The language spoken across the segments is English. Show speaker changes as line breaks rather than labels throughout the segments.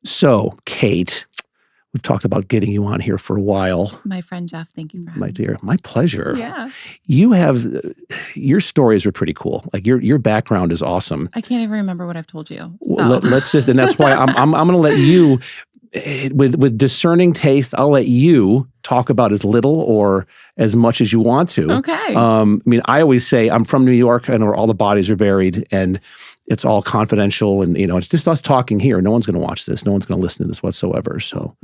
So, Kate, we've talked about getting you on here for a while.
My friend Jeff, thank you for having
My
me.
dear, my pleasure.
Yeah.
You have, your stories are pretty cool. Like your background is awesome.
I can't even remember what I've told you. So.
Well, let's just, and that's why I'm going to let you, with discerning taste, I'll let you talk about as little or as much as you want to.
Okay.
I mean, I always say I'm from New York and where all the bodies are buried and it's all confidential and, it's just us talking here. No one's going to watch this. No one's going to listen to this whatsoever. So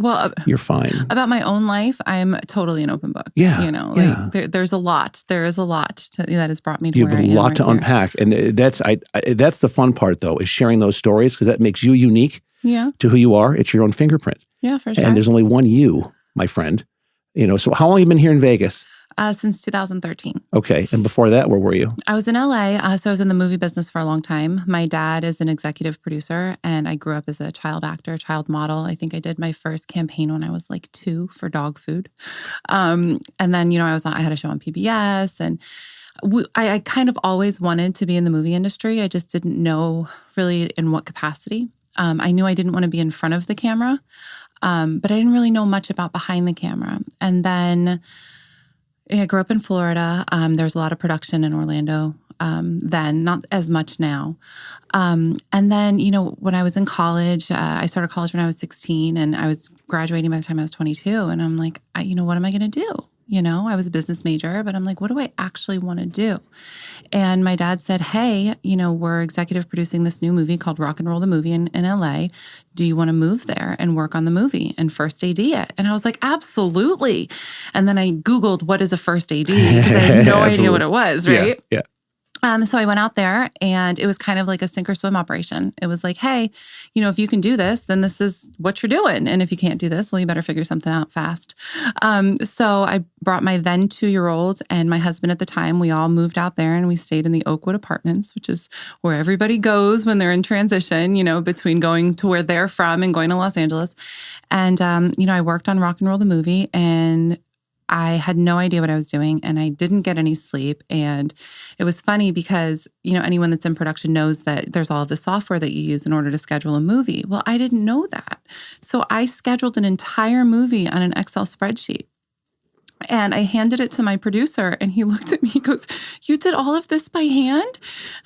you're fine.
About my own life, I'm totally an open book.
Yeah.
There's a lot. There is a lot that has brought me to
you
where I
have
am
a lot
right
to
here.
unpack. And that's the fun part, though, is sharing those stories because that makes you unique to who you are. It's your own fingerprint.
Yeah, for sure.
And there's only one you, my friend. So how long have you been here in Vegas?
Since 2013.
Okay. And before that, where were you?
I was in LA. So I was in the movie business for a long time. My dad is an executive producer, and I grew up as a child actor, child model. I think I did my first campaign when I was like 2 for dog food. And then, I had a show on PBS, and I kind of always wanted to be in the movie industry. I just didn't know really in what capacity. I knew I didn't want to be in front of the camera, but I didn't really know much about behind the camera. And then I grew up in Florida. There's a lot of production in Orlando then, not as much now. And then, when I was in college, I started college when I was 16 and I was graduating by the time I was 22. And I'm like, what am I going to do? I was a business major, but I'm like, what do I actually want to do? And my dad said, hey, we're executive producing this new movie called Rock and Roll the Movie in LA. Do you want to move there and work on the movie and first AD it? And I was like, absolutely. And then I Googled what is a first AD because I had no idea what it was, right?
Yeah.
So I went out there and it was kind of like a sink or swim operation. It was like, hey, if you can do this, then this is what you're doing. And if you can't do this, well, you better figure something out fast. So I brought my then 2-year-old and my husband at the time. We all moved out there and we stayed in the Oakwood Apartments, which is where everybody goes when they're in transition, between going to where they're from and going to Los Angeles. And, I worked on Rock and Roll the Movie and I had no idea what I was doing and I didn't get any sleep. And it was funny because, anyone that's in production knows that there's all of the software that you use in order to schedule a movie. Well, I didn't know that. So I scheduled an entire movie on an Excel spreadsheet. And I handed it to my producer and he looked at me, he goes, you did all of this by hand?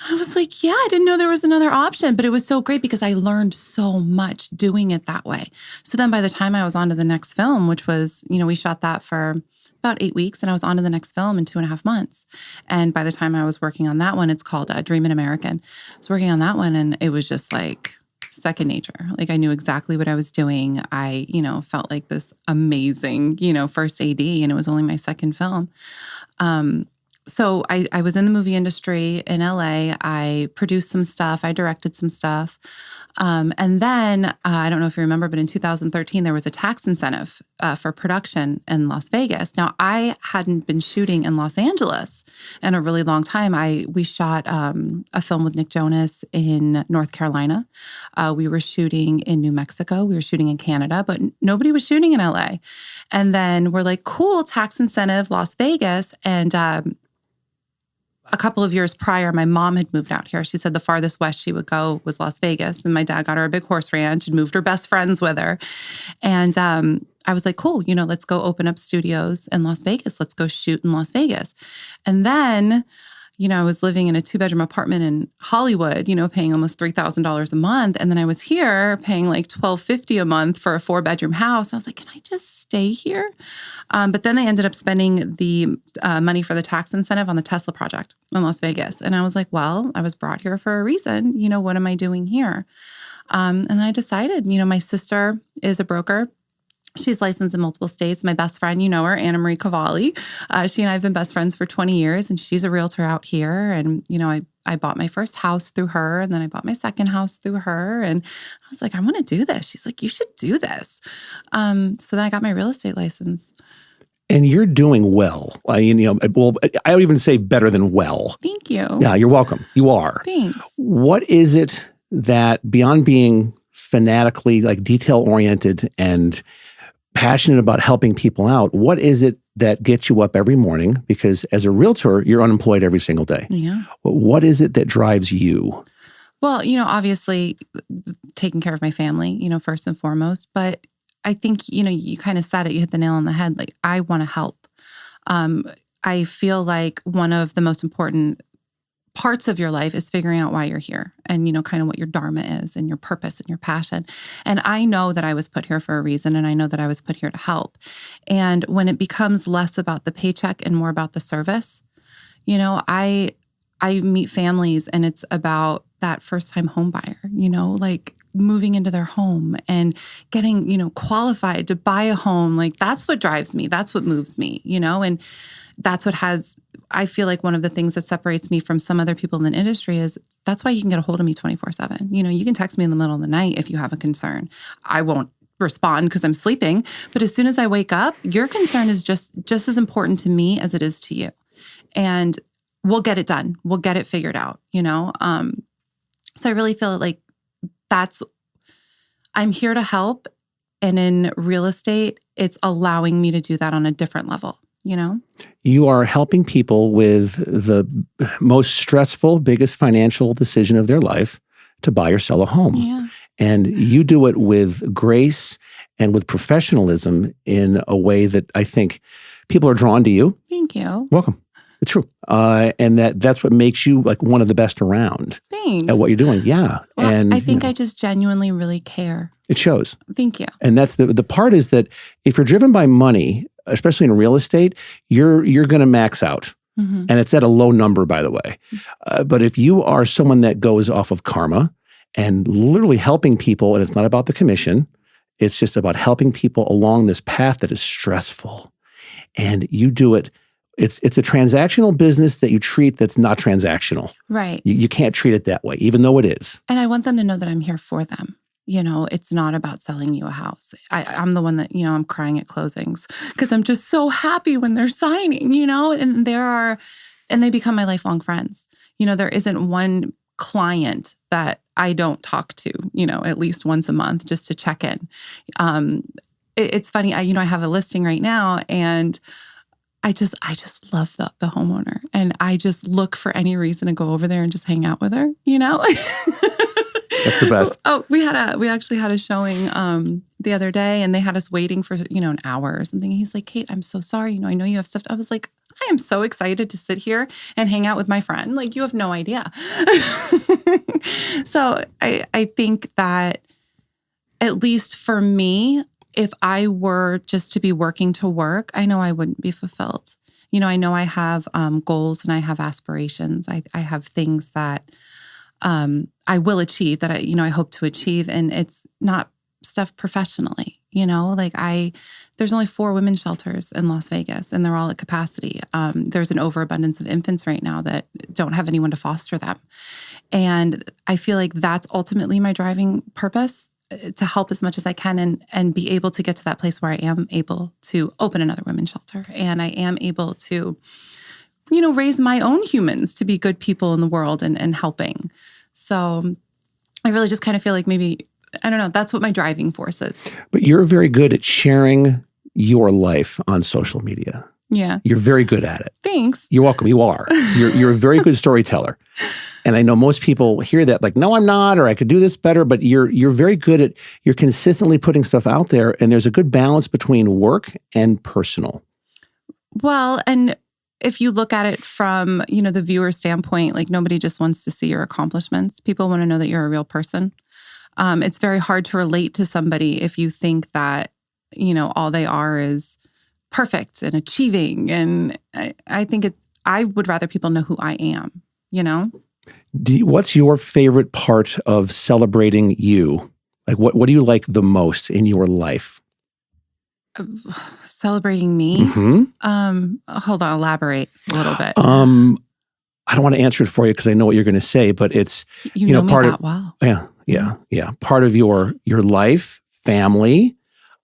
I was like, yeah, I didn't know there was another option, but it was so great because I learned so much doing it that way. So then by the time I was on to the next film, which was, we shot that for about 8 weeks and I was on to the next film in 2.5 months. And by the time I was working on that one, it's called Dreamin' American. I was working on that one and it was just like second nature. Like I knew exactly what I was doing. I, felt like this amazing, first AD and it was only my second film. So I was in the movie industry in LA. I produced some stuff. I directed some stuff. And then, I don't know if you remember, but in 2013, there was a tax incentive for production in Las Vegas. Now, I hadn't been shooting in Los Angeles in a really long time. We shot a film with Nick Jonas in North Carolina. We were shooting in New Mexico. We were shooting in Canada, but nobody was shooting in LA. And then we're like, cool, tax incentive, Las Vegas. And a couple of years prior, my mom had moved out here. She said the farthest west she would go was Las Vegas. And my dad got her a big horse ranch and moved her best friends with her. And I was like, cool, let's go open up studios in Las Vegas. Let's go shoot in Las Vegas. And then, I was living in a 2-bedroom apartment in Hollywood, paying almost $3,000 a month. And then I was here paying like $1,250 a month for a 4-bedroom house. I was like, can I just stay here? But then they ended up spending the money for the tax incentive on the Tesla project in Las Vegas. And I was like, well, I was brought here for a reason. What am I doing here? And then I decided, my sister is a broker. She's licensed in multiple states. My best friend, her, Anna Marie Cavalli. She and I have been best friends for 20 years, and she's a realtor out here. And, I bought my first house through her, and then I bought my second house through her. And I was like, I want to do this. She's like, you should do this. So then I got my real estate license.
And you're doing well. I would even say better than well.
Thank you.
Yeah, you're welcome. You are.
Thanks.
What is it that, beyond being fanatically detail-oriented and passionate about helping people out, what is it that gets you up every morning? Because as a realtor, you're unemployed every single day.
Yeah.
What is it that drives you?
Well, obviously taking care of my family, first and foremost. But I think, you kind of said it, you hit the nail on the head. Like, I want to help. I feel like one of the most important parts of your life is figuring out why you're here and, kind of what your dharma is and your purpose and your passion. And I know that I was put here for a reason, and I know that I was put here to help. And when it becomes less about the paycheck and more about the service, I meet families and it's about that first-time home buyer, like moving into their home and getting, qualified to buy a home. Like, that's what drives me. That's what moves me, and that's what I feel like one of the things that separates me from some other people in the industry is that's why you can get a hold of me 24/7. You can text me in the middle of the night if you have a concern. I won't respond because I'm sleeping, but as soon as I wake up, your concern is just as important to me as it is to you. And we'll get it done. We'll get it figured out, So I really feel like I'm here to help. And in real estate, it's allowing me to do that on a different level, You
are helping people with the most stressful, biggest financial decision of their life, to buy or sell a home.
Yeah.
And you do it with grace and with professionalism in a way that I think people are drawn to you.
Thank you.
Welcome. It's true. And that's what makes you like one of the best around.
Thanks.
At what you're doing. Yeah.
Well, and I think I just genuinely really care.
It shows.
Thank you.
And that's the part is that if you're driven by money, especially in real estate, you're going to max out. Mm-hmm. And it's at a low number, by the way. But if you are someone that goes off of karma and literally helping people, and it's not about the commission, it's just about helping people along this path that is stressful. And you do it. It's a transactional business that you treat that's not transactional.
Right.
You can't treat it that way, even though it is.
And I want them to know that I'm here for them. It's not about selling you a house. I'm the one that, I'm crying at closings because I'm just so happy when they're signing, and they become my lifelong friends. There isn't one client that I don't talk to, at least once a month just to check in. It's funny. I have a listing right now, and I just love the homeowner, and I just look for any reason to go over there and just hang out with her,
That's the best.
Oh, we actually had a showing the other day, and they had us waiting for, an hour or something. He's like, Kate, I'm so sorry. I know you have stuff. I was like, I am so excited to sit here and hang out with my friend. Like, you have no idea. So I think that at least for me, if I were just to be working to work, I know I wouldn't be fulfilled. I know I have goals and I have aspirations. I have things that I will achieve that I hope to achieve. And it's not stuff professionally, there's only 4 women's shelters in Las Vegas, and they're all at capacity. There's an overabundance of infants right now that don't have anyone to foster them. And I feel like that's ultimately my driving purpose, to help as much as I can and be able to get to that place where I am able to open another women's shelter. And I am able to, raise my own humans to be good people in the world and helping. So I really just kind of feel like maybe, I don't know, that's what my driving force is.
But you're very good at sharing your life on social media.
Yeah.
You're very good at it.
Thanks.
You're welcome. You are. You're a very good storyteller. And I know most people hear that like, no, I'm not, or I could do this better, but you're very good at, you're consistently putting stuff out there, and there's a good balance between work and personal.
Well, and if you look at it from, the viewer standpoint, like nobody just wants to see your accomplishments. People want to know that you're a real person. It's very hard to relate to somebody if you think that, all they are is perfect and achieving. And I think I would rather people know who I am, What's your favorite part of celebrating you? Like, what do you like the most in your life? Celebrating me? Mm-hmm. Hold on, elaborate a little bit. I don't want to answer it for you because I know what you're going to say, but it's you know part me that well.
Yeah. Part of your life, family.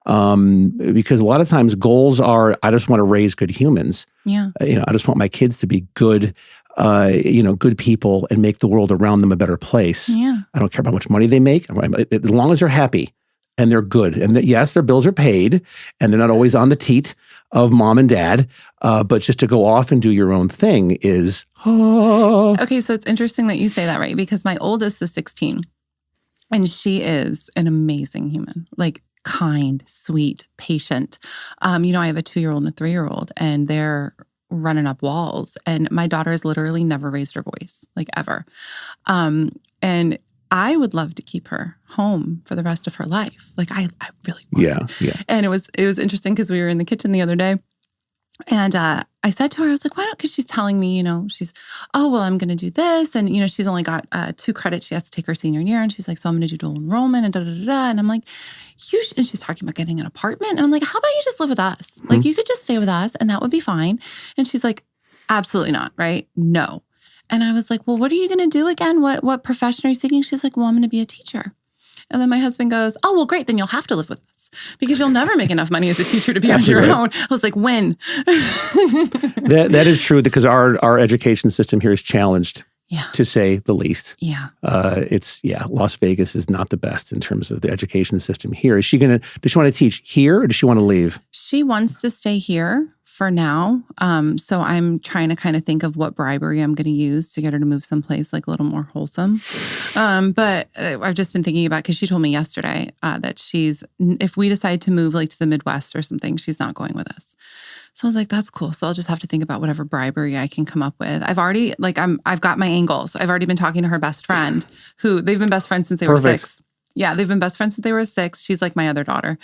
Because a lot of times goals are, I just want to raise good humans.
Yeah.
I just want my kids to be good. Good people and make the world around them a better place.
Yeah.
I don't care about how much money they make, as long as they're happy and they're good. And yes, their bills are paid and they're not always on the teat. of mom and dad, but just to go off and do your own thing is,
Okay, so it's interesting that you say that, right? Because my oldest is 16 and she is an amazing human, like kind, sweet, patient. I have a 2-year-old and a 3-year-old and they're running up walls. And my daughter has literally never raised her voice, like ever. And I would love to keep her home for the rest of her life. Like I really would.
Yeah.
And it was interesting because we were in the kitchen the other day. And I said to her, I was like, why don't, because she's telling me, I'm going to do this. And, she's only got 2 credits. She has to take her senior year. And she's like, so I'm going to do dual enrollment and da-da-da-da. And I'm like, and she's talking about getting an apartment. And I'm like, how about you just live with us? Mm-hmm. Like, you could just stay with us and that would be fine. And she's like, absolutely not, right? No. And I was like, well, what are you going to do again? What profession are you seeking? She's like, well, I'm going to be a teacher. And then my husband goes, oh, well, great. Then you'll have to live with us because you'll never make enough money as a teacher to be on your own. I was like, when?
That is true because our education system here is challenged, to say the least.
Yeah.
Las Vegas is not the best in terms of the education system here. Does she want to teach here or does she want to leave?
She wants to stay here for now. So I'm trying to kind of think of what bribery I'm going to use to get her to move someplace like a little more wholesome. But I've just been thinking about, because she told me yesterday that if we decide to move like to the Midwest or something, she's not going with us. So I was like, that's cool. So I'll just have to think about whatever bribery I can come up with. I've got my angles. I've already been talking to her best friend who they've been best friends since they were 6. Yeah, they've been best friends since they were 6. She's like my other daughter.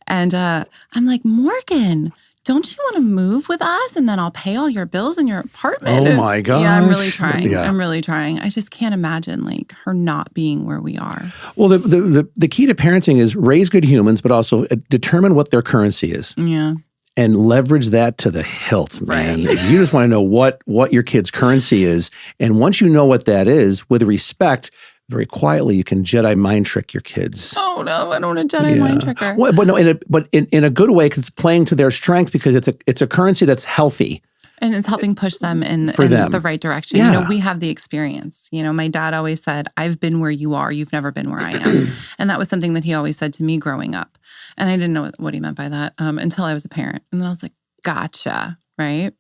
And I'm like, Morgan, don't you want to move with us? And then I'll pay all your bills in your apartment.
Oh my gosh.
Yeah, I'm really trying.
Yeah.
I'm really trying. I just can't imagine like her not being where we are.
Well, the key to parenting is raise good humans, but also determine what their currency is.
Yeah.
And leverage that to the hilt, man.
Right.
You just want to know what your kid's currency is. And once you know what that is, with respect, very quietly, you can Jedi mind trick your kids.
Oh no, I don't want to Jedi mind trick her.
Well, but no, in a good way, because it's playing to their strength, because it's a currency that's healthy.
And it's helping push them in the right direction.
Yeah.
We have the experience. My dad always said, I've been where you are. You've never been where I am. And that was something that he always said to me growing up. And I didn't know what he meant by that until I was a parent. And then I was like, gotcha, right?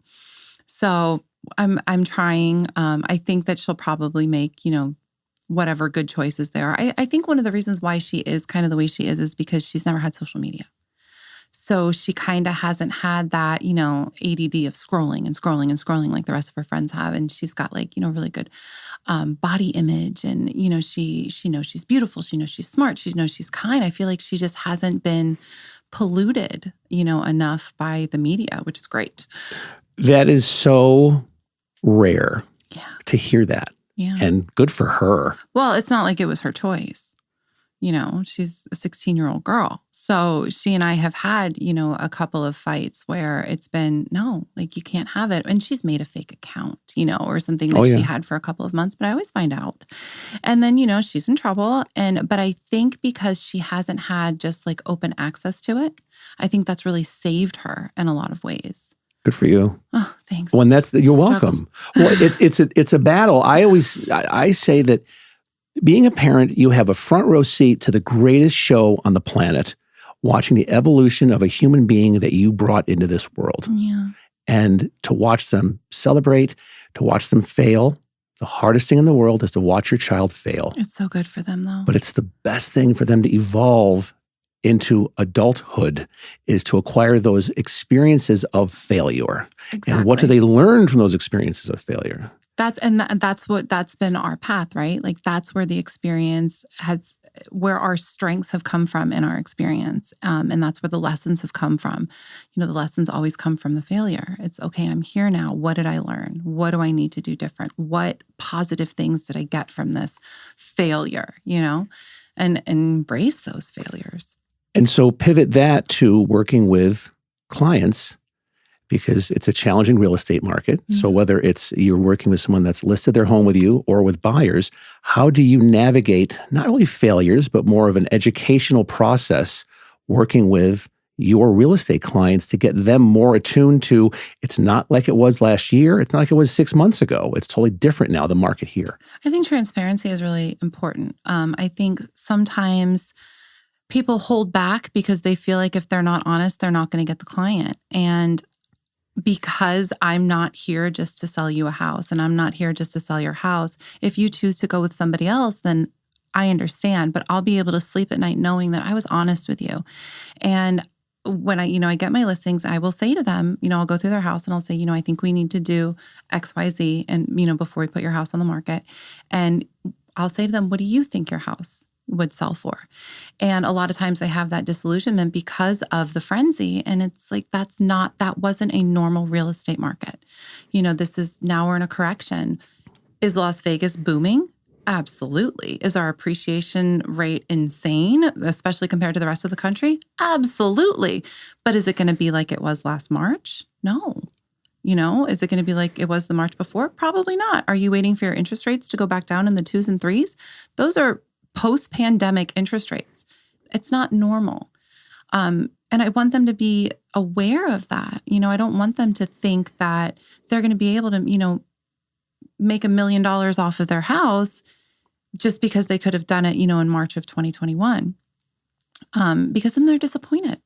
So I'm trying. I think that she'll probably make, whatever good choices there are. I think one of the reasons why she is kind of the way she is because she's never had social media. So she kind of hasn't had that, ADD of scrolling and scrolling and scrolling like the rest of her friends have. And she's got really good body image. And, she knows she's beautiful. She knows she's smart. She knows she's kind. I feel like she just hasn't been polluted, enough by the media, which is great. That
is so rare to hear that.
Yeah.
And good for her.
Well, it's not like it was her choice. She's a 16-year-old girl. So she and I have had, a couple of fights where it's been, no, like you can't have it. And she's made a fake account, or something that she had for a couple of months, but I always find out. And then, she's in trouble. But I think because she hasn't had just like open access to it, I think that's really saved her in a lot of ways.
Good for you.
Oh, thanks.
You're welcome. Well, it's a battle. I say that being a parent, you have a front row seat to the greatest show on the planet, watching the evolution of a human being that you brought into this world.
Yeah.
And to watch them celebrate, to watch them fail. The hardest thing in the world is to watch your child fail.
It's so good for them, though.
But it's the best thing for them to evolve into adulthood is to acquire those experiences of failure.
Exactly.
And what do they learn from those experiences of failure?
That's been our path, right? Like that's where the experience where our strengths have come from in our experience. And that's where the lessons have come from. The lessons always come from the failure. It's okay, I'm here now. What did I learn? What do I need to do different? What positive things did I get from this failure, and embrace those failures.
And so pivot that to working with clients, because it's a challenging real estate market. Mm-hmm. So whether it's you're working with someone that's listed their home with you or with buyers, how do you navigate not only failures, but more of an educational process working with your real estate clients to get them more attuned to it's not like it was last year. It's not like it was 6 months ago. It's totally different now, the market here.
I think transparency is really important. I think sometimes people hold back because they feel like if they're not honest, they're not going to get the client. And because I'm not here just to sell you a house and I'm not here just to sell your house, if you choose to go with somebody else, then I understand, but I'll be able to sleep at night knowing that I was honest with you. And when I get my listings, I will say to them, I'll go through their house and I'll say, I think we need to do X, Y, Z. And, before we put your house on the market, and I'll say to them, what do you think your house would sell for? And a lot of times I have that disillusionment because of the frenzy. And it's like, that wasn't a normal real estate market. Now we're in a correction. Is Las Vegas booming? Absolutely. Is our appreciation rate insane, especially compared to the rest of the country? Absolutely. But is it going to be like it was last March? No. Is it going to be like it was the March before? Probably not. Are you waiting for your interest rates to go back down in the 2s and 3s? Those are post-pandemic interest rates. It's not normal. And I want them to be aware of that. I don't want them to think that they're going to be able to, make $1 million off of their house just because they could have done it, in March of 2021. Because then they're disappointed.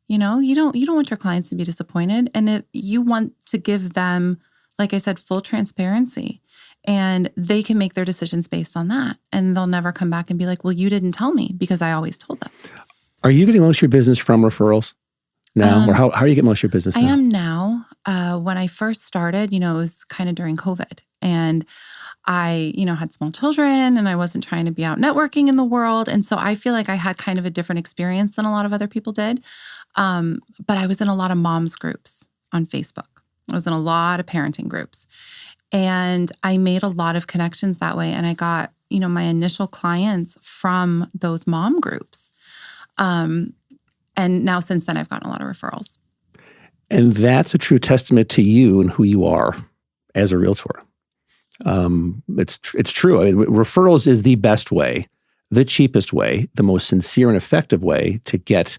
You don't want your clients to be disappointed. And if you want to give them, like I said, full transparency, and they can make their decisions based on that. And they'll never come back and be like, well, you didn't tell me, because I always told them.
Are you getting most of your business from referrals now? Or how are you getting most of your business now?
I am now. When I first started, it was kind of during COVID. And I, had small children and I wasn't trying to be out networking in the world. And so I feel like I had kind of a different experience than a lot of other people did. But I was in a lot of moms groups on Facebook. I was in a lot of parenting groups. And I made a lot of connections that way. And I got, my initial clients from those mom groups. And now since then, I've gotten a lot of referrals.
And that's a true testament to you and who you are as a realtor. It's true. I mean, referrals is the best way, the cheapest way, the most sincere and effective way to get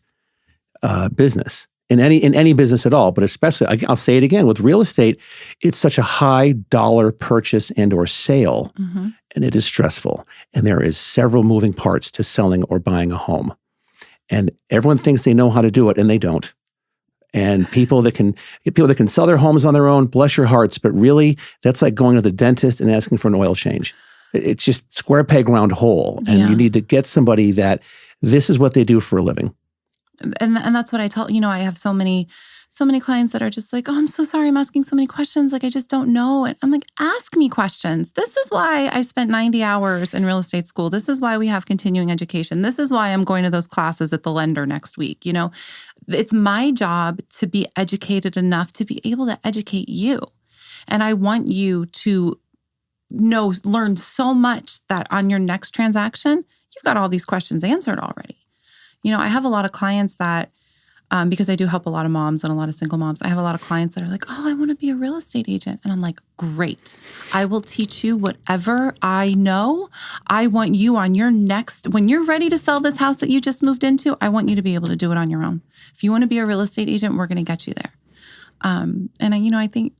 business in any business at all. But especially, I'll say it again, with real estate, it's such a high dollar purchase and or sale, and it is stressful. And there is several moving parts to selling or buying a home. And everyone thinks they know how to do it, and they don't. And people that can sell their homes on their own, bless your hearts. But really, that's like going to the dentist and asking for an oil change. It's just square peg, round hole. And you need to get somebody that this is what they do for a living.
And that's what I tell, I have so many clients that are just like, oh, I'm so sorry, I'm asking so many questions. Like, I just don't know. And I'm like, ask me questions. This is why I spent 90 hours in real estate school. This is why we have continuing education. This is why I'm going to those classes at the lender next week. It's my job to be educated enough to be able to educate you. And I want you to learn so much that on your next transaction, you've got all these questions answered already. I have a lot of clients that, because I do help a lot of moms and a lot of single moms, I have a lot of clients that are like, oh, I want to be a real estate agent. And I'm like, great. I will teach you whatever I know. I want you on your next, when you're ready to sell this house that you just moved into, I want you to be able to do it on your own. If you want to be a real estate agent, we're going to get you there. And I think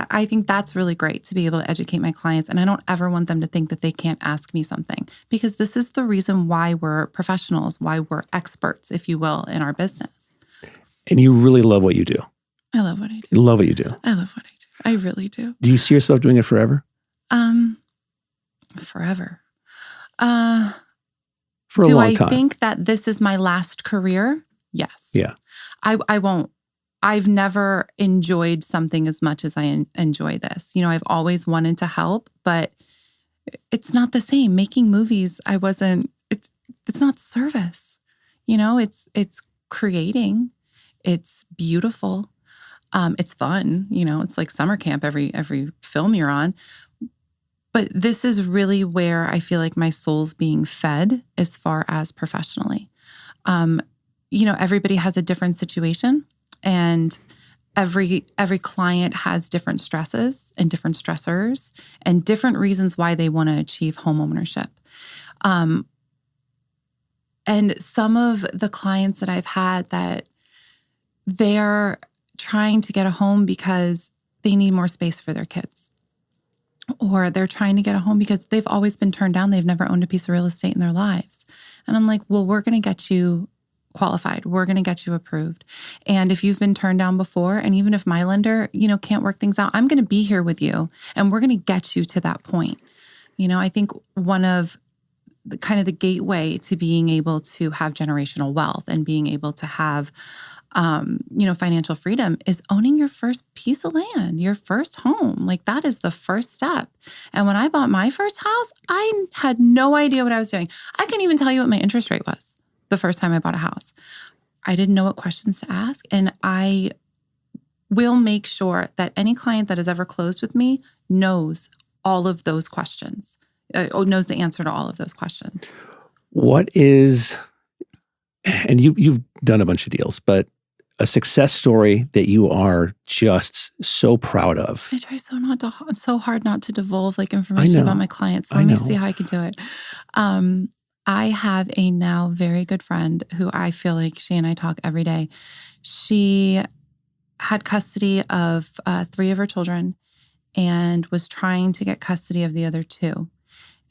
I think that's really great to be able to educate my clients. And I don't ever want them to think that they can't ask me something, because this is the reason why we're professionals, why we're experts, if you will, in our business.
And you really love what you do.
I love what I do.
You love what you do.
I love what I do. I really do.
Do you see yourself doing it forever?
Forever.
For a long time.
Do I think that this is my last career? Yes.
Yeah.
I won't. I've never enjoyed something as much as I enjoy this. I've always wanted to help, but it's not the same. Making movies, it's not service. It's creating. It's beautiful. It's fun. It's like summer camp every film you're on. But this is really where I feel like my soul's being fed as far as professionally. Everybody has a different situation. And every client has different stresses and different stressors and different reasons why they want to achieve homeownership. And some of the clients that I've had that they're trying to get a home because they need more space for their kids. Or they're trying to get a home because they've always been turned down. They've never owned a piece of real estate in their lives. And I'm like, well, we're going to get you qualified. We're going to get you approved. And if you've been turned down before, and even if my lender, can't work things out, I'm going to be here with you and we're going to get you to that point. I think one of the kind of the gateway to being able to have generational wealth and being able to have, financial freedom is owning your first piece of land, your first home. Like that is the first step. And when I bought my first house, I had no idea what I was doing. I couldn't even tell you what my interest rate was the first time I bought a house. I didn't know what questions to ask. And I will make sure that any client that has ever closed with me knows all of those questions, knows the answer to all of those questions.
What is, and you've done a bunch of deals, but a success story that you are just so proud of?
I try so hard not to divulge information about my clients. So let me see how I can do it. I have a now very good friend who I feel like she and I talk every day. She had custody of 3 of her children and was trying to get custody of the other 2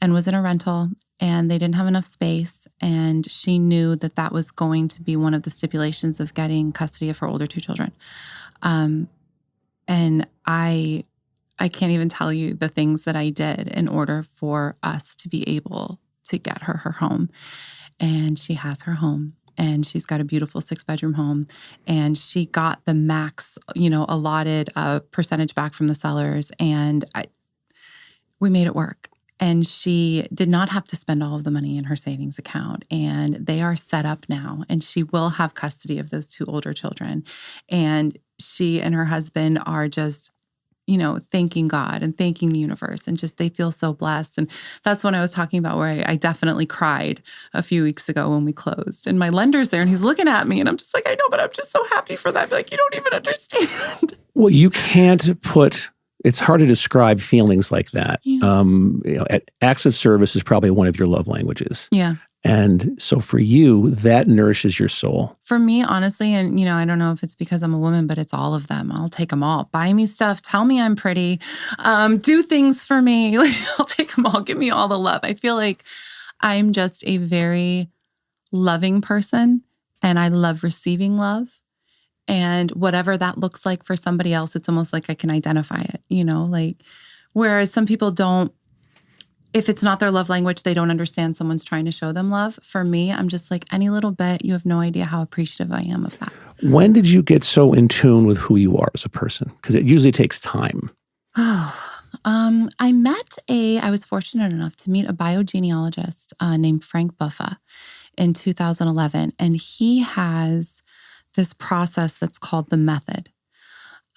and was in a rental, and they didn't have enough space. And she knew that that was going to be one of the stipulations of getting custody of her older 2 children. And I can't even tell you the things that I did in order for us to be able to get her home. And she has her home. And she's got a beautiful 6-bedroom home. And she got the max, allotted percentage back from the sellers. And we made it work. And she did not have to spend all of the money in her savings account. And they are set up now. And she will have custody of those 2 older children. And she and her husband are just, thanking God and thanking the universe. And just, they feel so blessed. And that's when I was talking about where I definitely cried a few weeks ago when we closed. And my lender's there and he's looking at me and I'm just like, I know, but I'm just so happy for that. Like, you don't even understand.
Well, you can't put... It's hard to describe feelings like that.
Yeah.
Acts of service is probably one of your love languages.
Yeah.
And so for you, that nourishes your soul.
For me, honestly, and I don't know if it's because I'm a woman, but it's all of them. I'll take them all. Buy me stuff. Tell me I'm pretty. Do things for me. I'll take them all. Give me all the love. I feel like I'm just a very loving person and I love receiving love. And whatever that looks like for somebody else, it's almost like I can identify it, whereas some people don't, if it's not their love language, they don't understand someone's trying to show them love. For me, I'm just like, any little bit, you have no idea how appreciative I am of that.
When did you get so in tune with who you are as a person? Because it usually takes time.
I was fortunate enough to meet a biogenealogist named Frank Buffa in 2011. And he has this process that's called the method.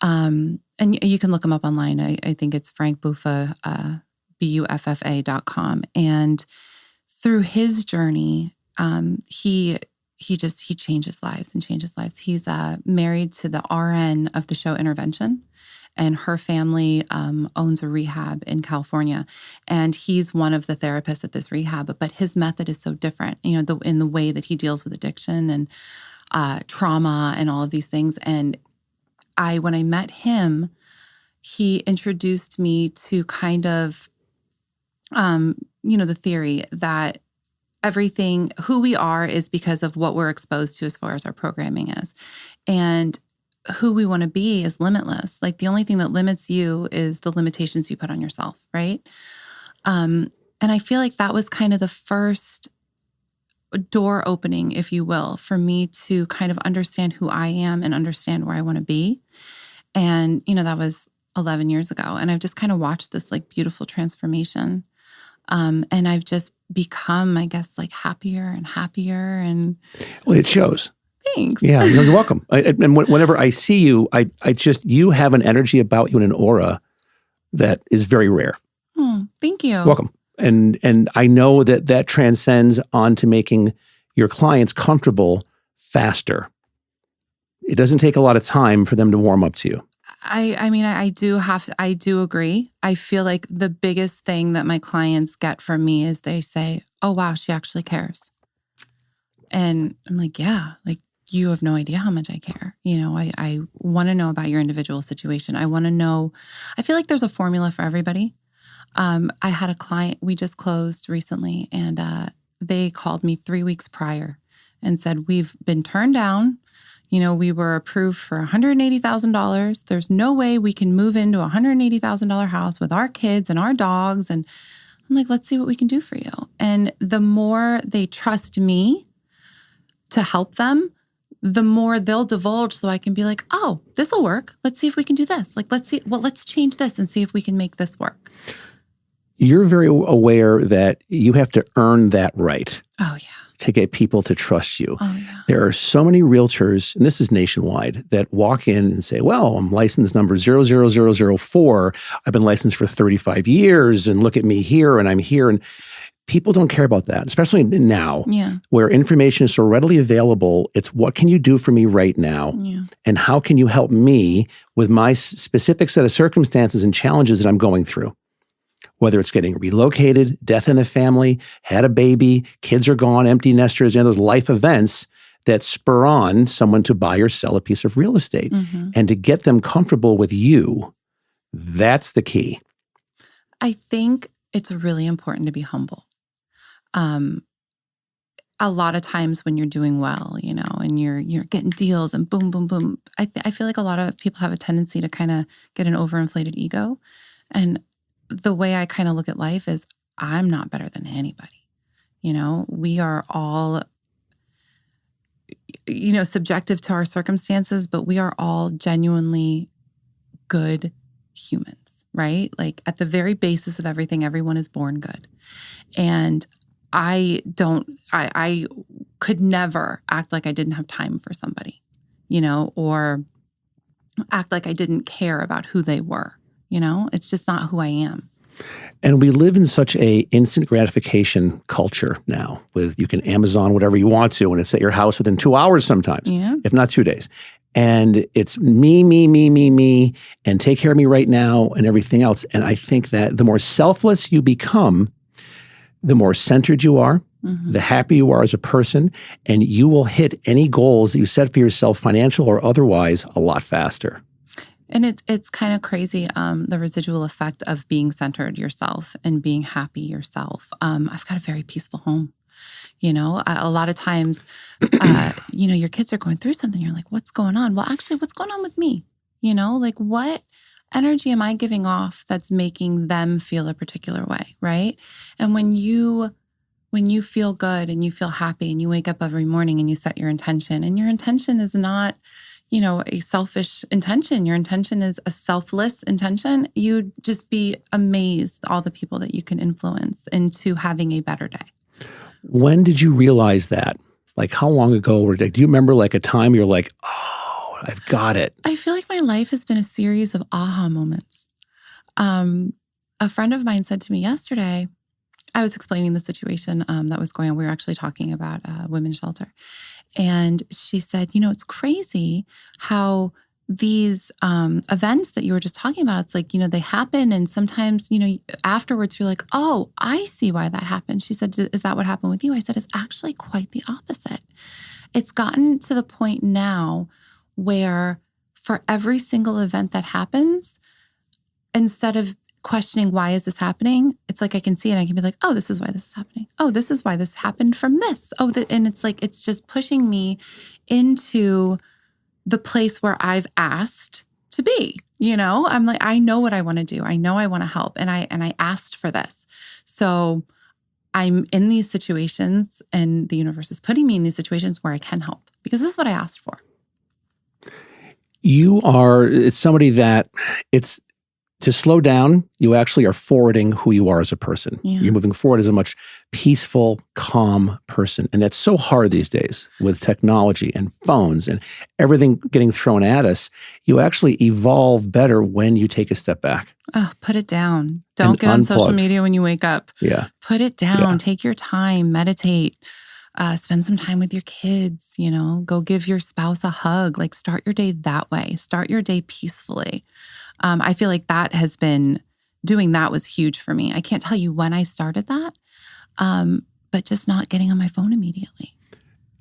And you can look him up online. I think it's Frank Buffa, BUFFA.com. And through his journey, he changes lives and changes lives. He's married to the RN of the show Intervention, and her family owns a rehab in California. And he's one of the therapists at this rehab, but his method is so different, in the way that he deals with addiction and trauma and all of these things. And when I met him, he introduced me to kind of, the theory that everything, who we are is because of what we're exposed to as far as our programming is. And who we want to be is limitless. Like the only thing that limits you is the limitations you put on yourself, right? And I feel like that was kind of the first door opening, if you will, for me to kind of understand who I am and understand where I want to be. And, that was 11 years ago. And I've just kind of watched this beautiful transformation. And I've just become, I guess, happier and happier. And
well, it shows.
Thanks.
Yeah, you're welcome. And whenever I see you, you have an energy about you and an aura that is very rare.
Oh, thank you.
Welcome. And I know that transcends onto making your clients comfortable faster. It doesn't take a lot of time for them to warm up to you.
I do agree. I feel like the biggest thing that my clients get from me is they say, oh, wow, she actually cares. And I'm like, yeah, you have no idea how much I care. I want to know about your individual situation. I want to know, I feel like there's a formula for everybody. I had a client, we just closed recently, and they called me 3 weeks prior and said, we've been turned down. We were approved for $180,000. There's no way we can move into a $180,000 house with our kids and our dogs. And I'm like, let's see what we can do for you. And the more they trust me to help them, the more they'll divulge so I can be like, oh, this will work. Let's see if we can do this. Like, let's change this and see if we can make this work.
You're very aware that you have to earn that right.
Oh, yeah.
To get people to trust you.
Oh, yeah.
There are so many realtors, and this is nationwide, that walk in and say, well, I'm license number 00004. I've been licensed for 35 years, and look at me here, and I'm here. And people don't care about that, especially now, where information is so readily available. It's what can you do for me right now? Yeah. And how can you help me with my specific set of circumstances and challenges that I'm going through? Whether it's getting relocated, death in the family, had a baby, kids are gone, empty nesters, those life events that spur on someone to buy or sell a piece of real estate. Mm-hmm. And to get them comfortable with you, that's the key.
I think it's really important to be humble. A lot of times when you're doing well, and you're getting deals and boom, boom, boom, I feel like a lot of people have a tendency to kind of get an overinflated ego. And the way I kind of look at life is I'm not better than anybody. We are all, subjective to our circumstances, but we are all genuinely good humans, right? Like at the very basis of everything, everyone is born good. And I could never act like I didn't have time for somebody, or act like I didn't care about who they were. It's just not who I am.
And we live in such a instant gratification culture now with you can Amazon whatever you want to, and it's at your house within 2 hours sometimes, if not 2 days. And it's me, and take care of me right now and everything else. And I think that the more selfless you become, the more centered you are, the happier you are as a person, and you will hit any goals that you set for yourself, financial or otherwise, a lot faster.
And it's kind of crazy, the residual effect of being centered yourself and being happy yourself. I've got a very peaceful home. A lot of times, your kids are going through something. You're like, what's going on? Well, actually, what's going on with me? Like what energy am I giving off that's making them feel a particular way, right? And when you feel good and you feel happy and you wake up every morning and you set your intention, and your intention is not a selfish intention. Your intention is a selfless intention. You'd just be amazed all the people that you can influence into having a better day.
When did you realize that? Like how long ago? Or do you remember like a time you're like, oh, I've got it?
I feel like my life has been a series of aha moments. A friend of mine said to me yesterday, I was explaining the situation that was going on. We were actually talking about a women's shelter. And she said, it's crazy how these events that you were just talking about, it's like, they happen. And sometimes, afterwards you're like, oh, I see why that happened. She said, is that what happened with you? I said, it's actually quite the opposite. It's gotten to the point now where for every single event that happens, instead of questioning why is this happening, it's like I can see it and I can be like, oh, this is why this is happening. Oh, this is why this happened from this. Oh, and it's like it's just pushing me into the place where I've asked to be. I'm like, I know what I want to do. I know I want to help, and I asked for this. So I'm in these situations, and the universe is putting me in these situations where I can help because this is what I asked for.
It's somebody that it's. To slow down, you actually are forwarding who you are as a person. Yeah. You're moving forward as a much peaceful, calm person. And that's so hard these days with technology and phones and everything getting thrown at us. You actually evolve better when you take a step back.
Oh, put it down. Don't get on social media when you wake up.
Yeah.
Put it down. Yeah. Take your time. Meditate. Spend some time with your kids. Go give your spouse a hug. Like start your day that way. Start your day peacefully. I feel like doing that was huge for me. I can't tell you when I started that, but just not getting on my phone immediately.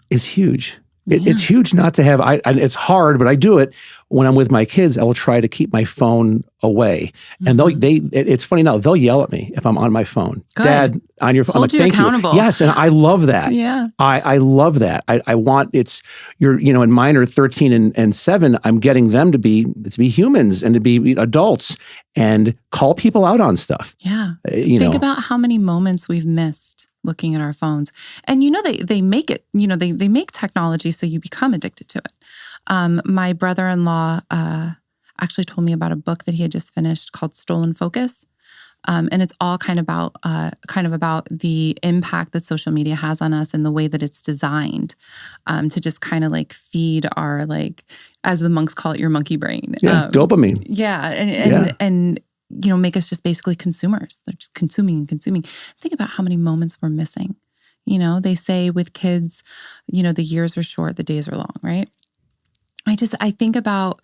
It's huge. It's huge not to have. It's hard, but I do it when I'm with my kids. I will try to keep my phone away, and it's funny now. They'll yell at me if I'm on my phone.
Good.
Dad, on your phone.
Hold you accountable.
Yes, and I love that.
Yeah,
I love that. I want and mine are 13 and 7. I'm getting them to be humans and to be adults and call people out on stuff.
Yeah. Think about how many moments we've missed looking at our phones. And they make it, they make technology so you become addicted to it. My brother-in-law actually told me about a book that he had just finished called Stolen Focus. And it's all kind of about the impact that social media has on us and the way that it's designed to just kind of like feed our, like, as the monks call it, your monkey brain.
Yeah, dopamine.
Yeah. And make us just basically consumers. They're just consuming and consuming. Think about how many moments we're missing. They say with kids, the years are short, the days are long, right? I think about,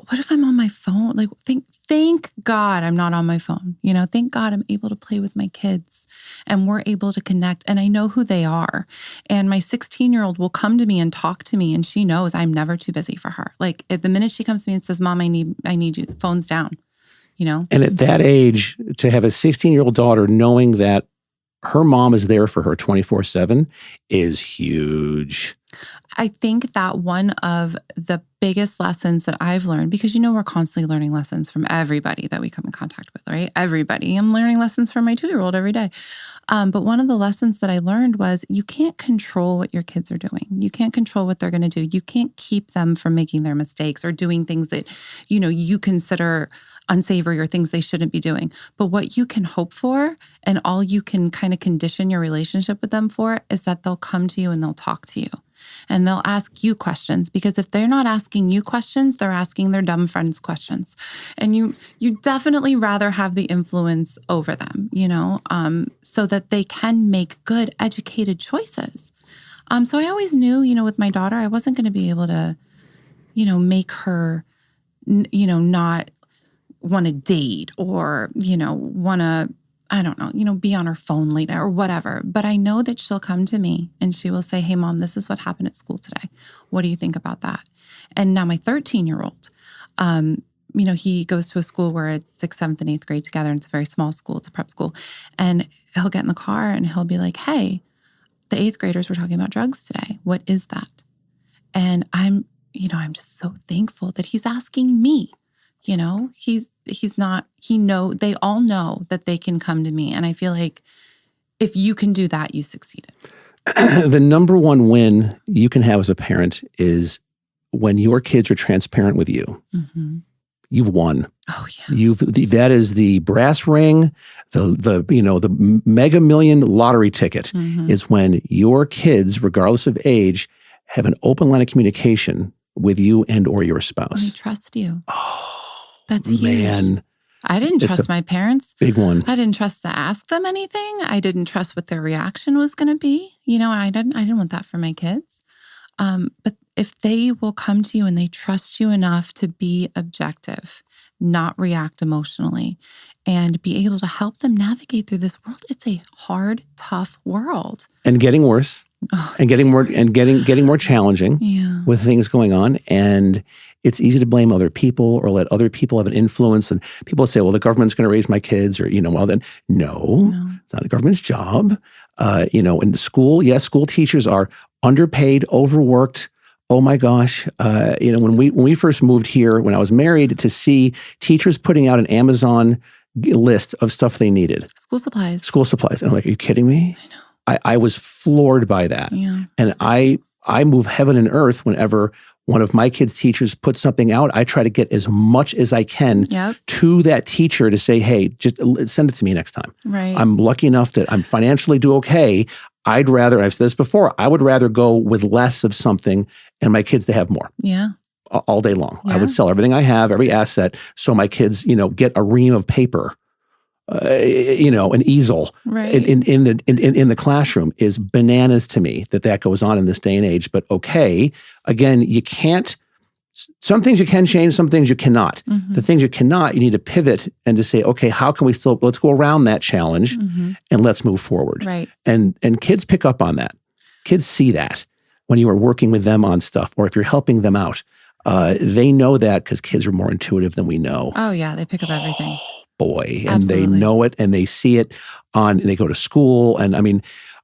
what if I'm on my phone? Like, thank God I'm not on my phone. Thank God I'm able to play with my kids and we're able to connect and I know who they are. And my 16-year-old will come to me and talk to me and she knows I'm never too busy for her. Like, at the minute she comes to me and says, Mom, I need you, phone's down.
And at that age, to have a 16-year-old daughter knowing that her mom is there for her 24/7 is huge.
I think that one of the biggest lessons that I've learned, because we're constantly learning lessons from everybody that we come in contact with, right? Everybody. I'm learning lessons from my 2-year-old every day. But one of the lessons that I learned was you can't control what your kids are doing. You can't control what they're going to do. You can't keep them from making their mistakes or doing things that, you consider unsavory or things they shouldn't be doing. But what you can hope for and all you can kind of condition your relationship with them for is that they'll come to you and they'll talk to you. And they'll ask you questions, because if they're not asking you questions, they're asking their dumb friends questions. And you definitely rather have the influence over them, so that they can make good, educated choices. So I always knew, with my daughter, I wasn't going to be able to, make her, not want to date or, want to, I don't know, be on her phone late or whatever. But I know that she'll come to me and she will say, hey, Mom, this is what happened at school today. What do you think about that? And now my 13-year-old, he goes to a school where it's 6th, 7th, and 8th grade together. And it's a very small school. It's a prep school. And he'll get in the car and he'll be like, hey, the 8th graders were talking about drugs today. What is that? And I'm just so thankful that he's asking me. They all know that they can come to me. And I feel like if you can do that, you succeeded.
The number one win you can have as a parent is when your kids are transparent with you. Mm-hmm. You've won.
Oh yeah.
That is the brass ring, the mega million lottery ticket is when your kids, regardless of age, have an open line of communication with you and or your spouse.
They trust you.
Oh.
That's huge.
Man,
I didn't trust my parents.
Big one.
I didn't trust to ask them anything. I didn't trust what their reaction was going to be. And I didn't want that for my kids. But if they will come to you and they trust you enough to be objective, not react emotionally, and be able to help them navigate through this world, it's a hard, tough world.
And getting worse. And getting more challenging with things going on. And it's easy to blame other people or let other people have an influence. And people say, well, the government's going to raise my kids, or, well, then no, it's not the government's job. In school, yes, school teachers are underpaid, overworked. Oh my gosh. When we first moved here, when I was married, to see teachers putting out an Amazon list of stuff they needed.
School supplies.
And I'm like, are you kidding me?
I know.
I was floored by that. Yeah. And I move heaven and earth whenever one of my kids' teachers puts something out. I try to get as much as I can to that teacher to say, hey, just send it to me next time.
Right.
I'm lucky enough that I'm financially do okay. I've said this before, I would rather go with less of something and my kids to have more.
Yeah.
All day long.
Yeah.
I would sell everything I have, every asset, so my kids, get a ream of paper. An easel in the classroom is bananas to me that goes on in this day and age. But okay, again, you can't. Some things you can change, some things you cannot. Mm-hmm. The things you cannot, you need to pivot and to say, okay, how can we let's go around that challenge and let's move forward.
Right.
And kids pick up on that. Kids see that. when you are working with them on stuff, or if you're helping them out. They know that because kids are more intuitive than we know.
Oh yeah, they pick up everything.
Boy, and
Absolutely.
they know it, and they see it and they go to school. And I mean,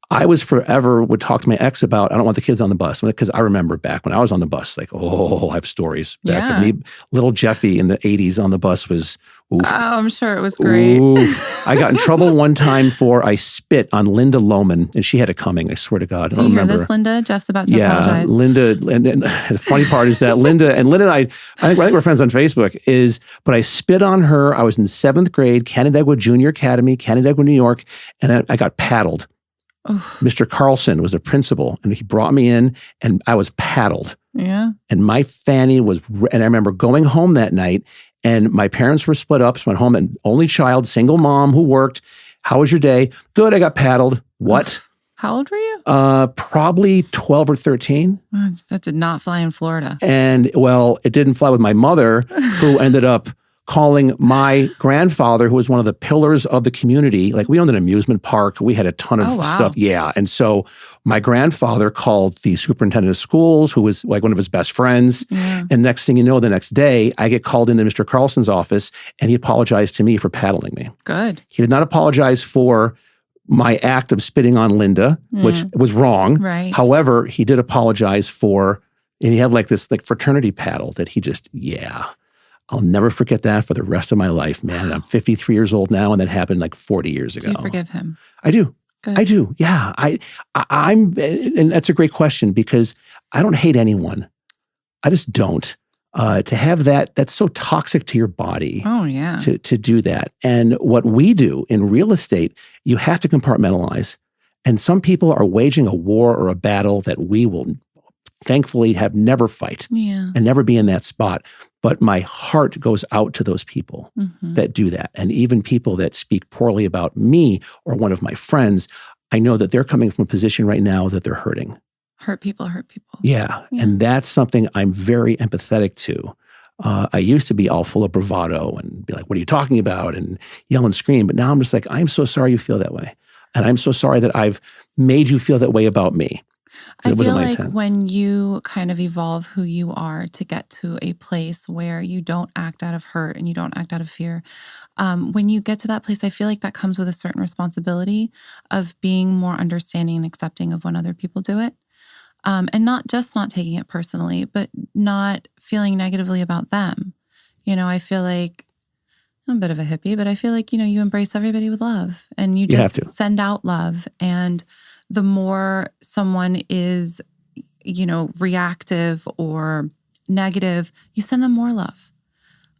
I was forever would talk to my ex about, I don't want the kids on the bus, because I remember back when I was on the bus, like, I have stories. Back with me, little Jeffy in the 80s on the bus was, oof.
Oh, I'm sure it was great.
I got in trouble one time for I spit on Linda Lohman, and she had it coming, I swear to God.
Do you hear this, Linda? Jeff's about to apologize.
Linda, and the funny part is that Linda and I think we're friends on Facebook, but I spit on her. I was in 7th grade, Canandaigua Junior Academy, Canandaigua, New York, and I got paddled. Oof. Mr. Carlson was the principal, and he brought me in, and I was paddled.
Yeah.
And my fanny was, and I remember going home that night, and my parents were split up, so I went home, and only child, single mom who worked. How was your day? Good, I got paddled. What?
How old were you?
Probably 12 or 13.
That did not fly in Florida.
And, well, it didn't fly with my mother, who ended up calling my grandfather, who was one of the pillars of the community. Like, we owned an amusement park. We had a ton of stuff. Yeah. And so my grandfather called the superintendent of schools, who was like one of his best friends. Yeah. And next thing you know, the next day, I get called into Mr. Carlson's office, and he apologized to me for paddling me.
Good.
He did not apologize for my act of spitting on Linda, which was wrong.
Right.
However, he did apologize for, and he had like this fraternity paddle that he just, I'll never forget that for the rest of my life, man. And I'm 53 years old now, and that happened like 40 years ago.
Do you forgive him?
I do.
Good.
I do. Yeah. I'm, and that's a great question, because I don't hate anyone. I just don't. To have that's so toxic to your body.
Oh, yeah.
To do that. And what we do in real estate, you have to compartmentalize. And some people are waging a war or a battle that we will thankfully have never fight and never be in that spot. But my heart goes out to those people that do that. And even people that speak poorly about me or one of my friends, I know that they're coming from a position right now that they're hurting.
Hurt people.
Yeah. And that's something I'm very empathetic to. I used to be all full of bravado and be like, what are you talking about? And yell and scream. But now I'm just like, I'm so sorry you feel that way. And I'm so sorry that I've made you feel that way about me.
I feel like when you kind of evolve who you are to get to a place where you don't act out of hurt and you don't act out of fear, when you get to that place, I feel like that comes with a certain responsibility of being more understanding and accepting of when other people do it. And not taking it personally, but not feeling negatively about them. I feel like I'm a bit of a hippie, but I feel like, you embrace everybody with love and you just send out love. And the more someone is, reactive or negative, you send them more love.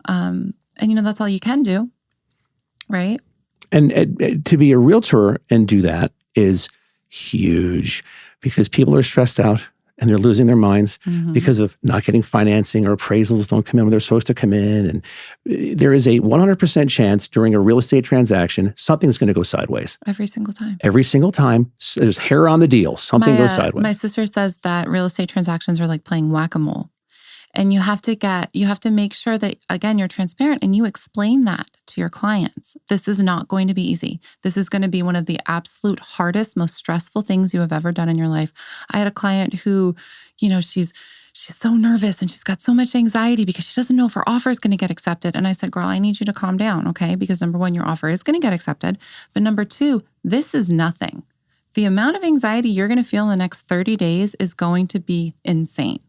And, that's all you can do, right?
And to be a realtor and do that is huge, because people are stressed out and they're losing their minds because of not getting financing, or appraisals don't come in when they're supposed to come in. And there is a 100% chance during a real estate transaction, something's going to go sideways. Every single time. There's hair on the deal. Something goes sideways.
My sister says that real estate transactions are like playing whack-a-mole. And you have to make sure that, again, you're transparent and you explain that to your clients. This is not going to be easy. This is going to be one of the absolute hardest, most stressful things you have ever done in your life. I had a client who, she's so nervous and she's got so much anxiety because she doesn't know if her offer is going to get accepted. And I said, girl, I need you to calm down, okay? Because number one, your offer is going to get accepted. But number two, this is nothing. The amount of anxiety you're going to feel in the next 30 days is going to be insane.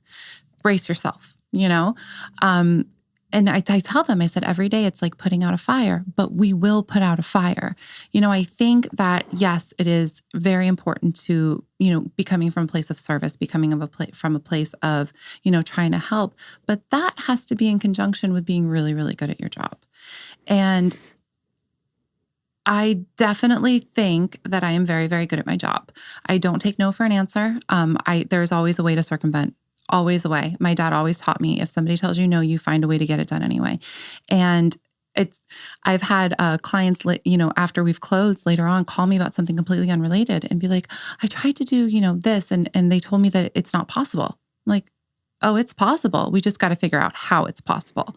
Brace yourself, And I tell them, I said, every day it's like putting out a fire, but we will put out a fire. I think that, yes, it is very important to, be coming from a place of service, from a place of, trying to help. But that has to be in conjunction with being really, really good at your job. And I definitely think that I am very, very good at my job. I don't take no for an answer. There's always a way to circumvent. Always a way. My dad always taught me, if somebody tells you no, you find a way to get it done anyway. And I've had clients, after we've closed later on, call me about something completely unrelated and be like, I tried to do, this, and they told me that it's not possible. I'm like, oh, it's possible. We just got to figure out how it's possible.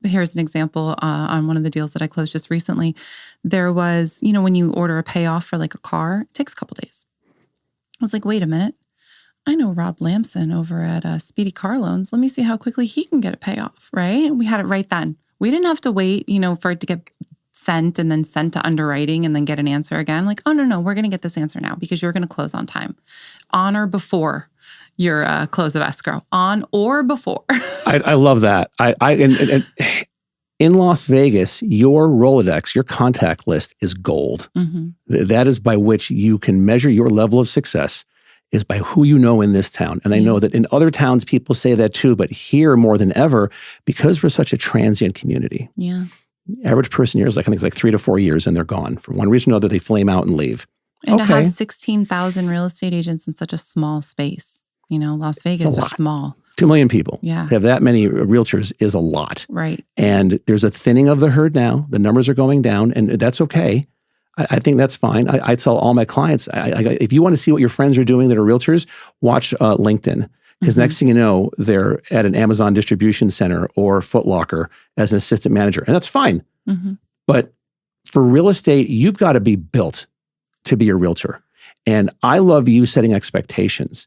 Here's an example on one of the deals that I closed just recently. There was, when you order a payoff for like a car, it takes a couple days. I was like, wait a minute. I know Rob Lamson over at Speedy Car Loans. Let me see how quickly he can get a payoff, right? We had it right then. We didn't have to wait, for it to get sent and then sent to underwriting and then get an answer again. Like, oh, no, we're going to get this answer now because you're going to close on time. On or before your close of escrow. On or before.
I love that. And in Las Vegas, your Rolodex, your contact list is gold. That is by which you can measure your level of success, is by who you know in this town. And I know that in other towns, people say that too, but here more than ever, because we're such a transient community.
Yeah.
Average person here is I think it's like 3 to 4 years and they're gone. For one reason or another, they flame out and leave.
And to have 16,000 real estate agents in such a small space, Las Vegas is small.
2 million people.
Yeah.
To have that many realtors is a lot.
Right.
And there's a thinning of the herd now. The numbers are going down, and that's okay. I think that's fine. I tell all my clients, if you want to see what your friends are doing that are realtors, watch LinkedIn. Because next thing you know, they're at an Amazon distribution center or Foot Locker as an assistant manager. And that's fine. But for real estate, you've got to be built to be a realtor. And I love you setting expectations.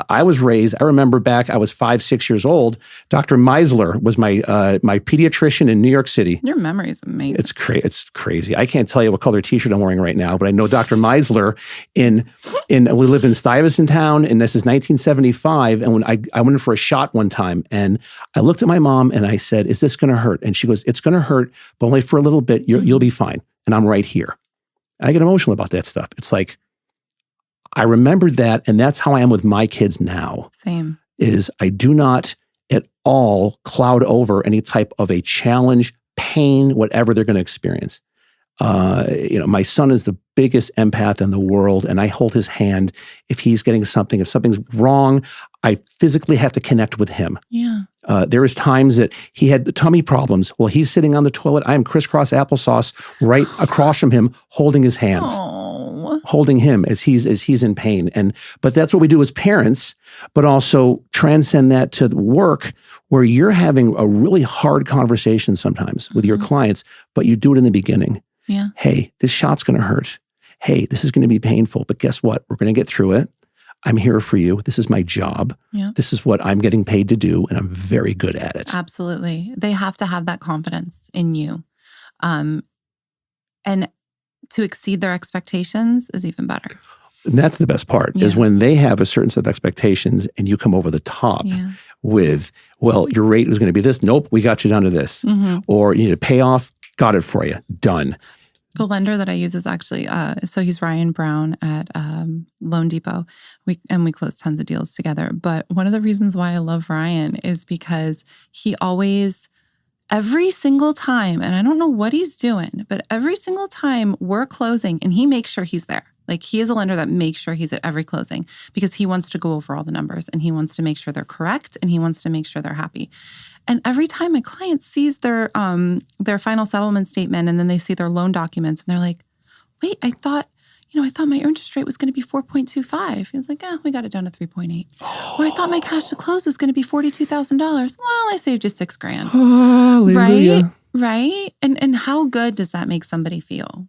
I was raised, I remember back, I was 5, 6 years old. Dr. Meisler was my pediatrician in New York City.
Your memory is amazing.
It's crazy. I can't tell you what color t-shirt I'm wearing right now, but I know Dr. Meisler we live in Stuyvesant Town, and this is 1975. And when I went in for a shot one time, and I looked at my mom and I said, "Is this going to hurt?" And she goes, "It's going to hurt, but only for a little bit. You'll be fine." And I'm right here. And I get emotional about that stuff. It's like, I remembered that, and that's how I am with my kids now.
Same.
Is I do not at all cloud over any type of a challenge, pain, whatever they're going to experience. My son is the biggest empath in the world, and I hold his hand. If he's getting something, if something's wrong, I physically have to connect with him.
Yeah.
There is times that he had tummy problems. Well, he's sitting on the toilet. I am crisscross applesauce right across from him, holding his hands. Holding him as he's in pain. But that's what we do as parents, but also transcend that to work where you're having a really hard conversation sometimes with your clients, but you do it in the beginning.
Yeah.
Hey, this shot's going to hurt. Hey, this is going to be painful, but guess what? We're going to get through it. I'm here for you. This is my job.
Yeah.
This is what I'm getting paid to do, and I'm very good at it.
Absolutely. They have to have that confidence in you. And to exceed their expectations is even better.
And that's the best part, is when they have a certain set of expectations and you come over the top with, well, your rate was going to be this. Nope, we got you down to this. Or you need to pay off, got it for you, done.
The lender that I use is actually, so he's Ryan Brown at Loan Depot. We close tons of deals together. But one of the reasons why I love Ryan is because he always, every single time, and I don't know what he's doing, but every single time we're closing, and he makes sure he's there. Like, he is a lender that makes sure he's at every closing because he wants to go over all the numbers and he wants to make sure they're correct and he wants to make sure they're happy. And every time my client sees their final settlement statement and then they see their loan documents and they're like, "Wait, I thought my interest rate was going to be 4.25. He's like, "Yeah, we got it down to 3.8. Or I thought my cash to close was going to be $42,000. Well, I saved you $6,000.
Hallelujah.
Right? And how good does that make somebody feel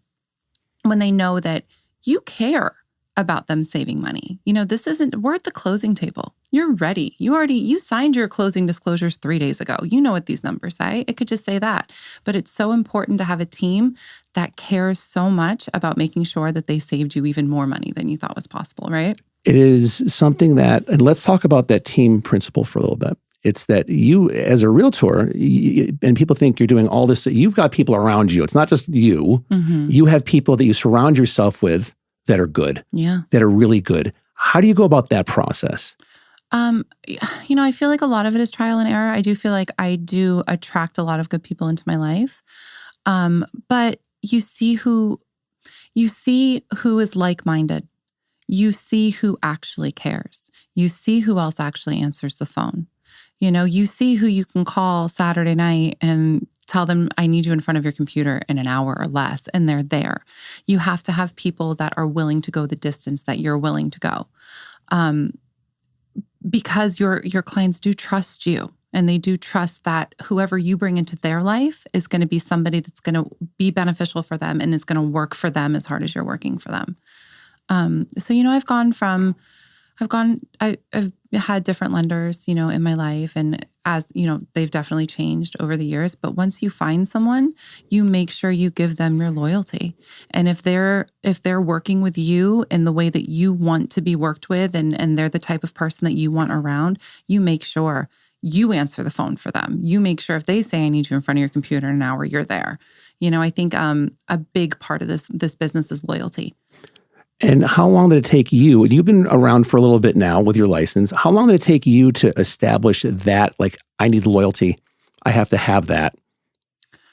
when they know that you care about them saving money? We're at the closing table. You're ready. You signed your closing disclosures 3 days ago. You know what these numbers say. It could just say that. But it's so important to have a team that cares so much about making sure that they saved you even more money than you thought was possible, right?
It is something that, and let's talk about that team principle for a little bit. It's that you, as a realtor, and people think you're doing all this, you've got people around you. It's not just you. You have people that you surround yourself with that are good, that are really good. How do you go about that process?
I feel like a lot of it is trial and error. I do feel like I do attract a lot of good people into my life. But you see who is like-minded. You see who actually cares. You see who else actually answers the phone. You see who you can call Saturday night and tell them, "I need you in front of your computer in an hour or less," and they're there. You have to have people that are willing to go the distance that you're willing to go. Because your clients do trust you, and they do trust that whoever you bring into their life is going to be somebody that's going to be beneficial for them and is going to work for them as hard as you're working for them. So I've gone from I've had different lenders, in my life. And as they've definitely changed over the years. But once you find someone, you make sure you give them your loyalty. And if they're working with you in the way that you want to be worked with, and they're the type of person that you want around, you make sure you answer the phone for them. You make sure if they say, I need you in front of your computer in an hour, you're there. I think a big part of this business is loyalty.
And how long did it take you? And you've been around for a little bit now with your license. How long did it take you to establish that, like, I need loyalty, I have to have that?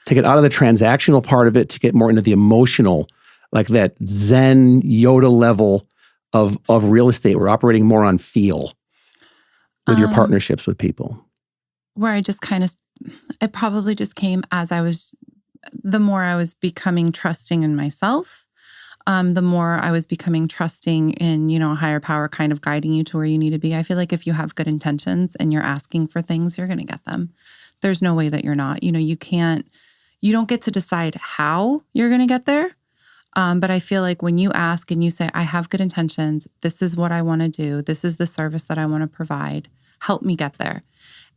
To get out of the transactional part of it, to get more into the emotional, like that Zen Yoda level of real estate. We're operating more on feel with your partnerships with people.
Where I just it probably just came as the more I was becoming trusting in myself. The more I was becoming trusting in, a higher power kind of guiding you to where you need to be. I feel like if you have good intentions and you're asking for things, you're going to get them. There's no way that you're not. You don't get to decide how you're going to get there. But I feel like when you ask and you say, I have good intentions, this is what I want to do, this is the service that I want to provide, help me get there.